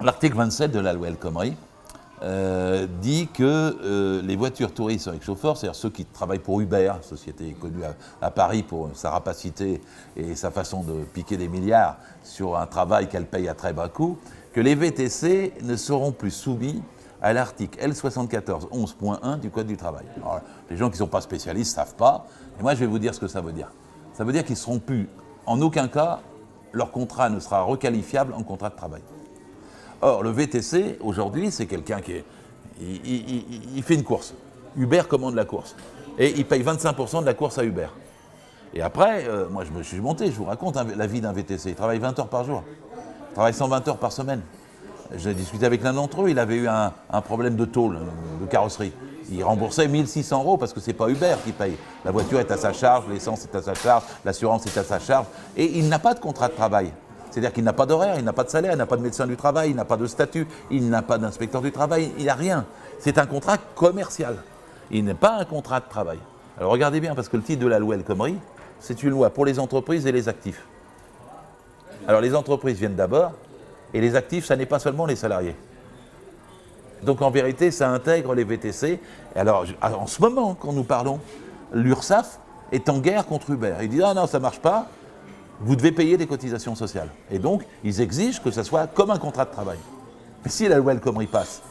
L'article 27 de la loi El Khomri dit que les voitures touristes avec chauffeur, c'est-à-dire ceux qui travaillent pour Uber, société connue à Paris pour sa rapacité et sa façon de piquer des milliards sur un travail qu'elle paye à très bas coût, que les VTC ne seront plus soumis à l'article L7411.1 du Code du travail. Alors, les gens qui ne sont pas spécialistes ne savent pas, et moi je vais vous dire ce que ça veut dire. Ça veut dire qu'ils ne seront plus, en aucun cas, leur contrat ne sera requalifiable en contrat de travail. Or, le VTC, aujourd'hui, c'est quelqu'un qui il fait une course. Uber commande la course. Et il paye 25% de la course à Uber. Et après, moi je me suis monté, je vous raconte la vie d'un VTC. Il travaille 20 heures par jour. Il travaille 120 heures par semaine. J'ai discuté avec l'un d'entre eux, il avait eu un problème de tôle, de carrosserie. Il remboursait 1 600 € parce que c'est pas Uber qui paye. La voiture est à sa charge, l'essence est à sa charge, l'assurance est à sa charge. Et il n'a pas de contrat de travail. C'est-à-dire qu'il n'a pas d'horaire, il n'a pas de salaire, il n'a pas de médecin du travail, il n'a pas de statut, il n'a pas d'inspecteur du travail, il n'a rien. C'est un contrat commercial. Il n'est pas un contrat de travail. Alors regardez bien, parce que le titre de la loi El Khomri, c'est une loi pour les entreprises et les actifs. Alors les entreprises viennent d'abord, et les actifs, ça n'est pas seulement les salariés. Donc en vérité, ça intègre les VTC. Et alors, en ce moment, quand nous parlons, l'URSSAF est en guerre contre Uber. Il dit « Ah non, ça ne marche pas, vous devez payer des cotisations sociales. » Et donc, ils exigent que ça soit comme un contrat de travail. Mais si la loi El Khomri passe,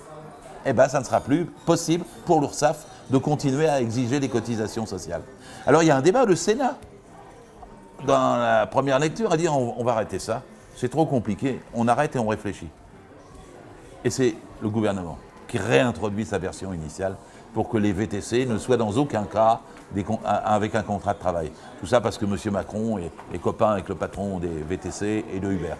eh bien, ça ne sera plus possible pour l'URSSAF de continuer à exiger des cotisations sociales. Alors, il y a un débat, le Sénat, dans la première lecture, a dit on va arrêter ça, c'est trop compliqué, on arrête et on réfléchit. Et c'est le gouvernement qui réintroduit sa version initiale pour que les VTC ne soient dans aucun cas avec un contrat de travail. Tout ça parce que M. Macron est copain avec le patron des VTC et de Uber.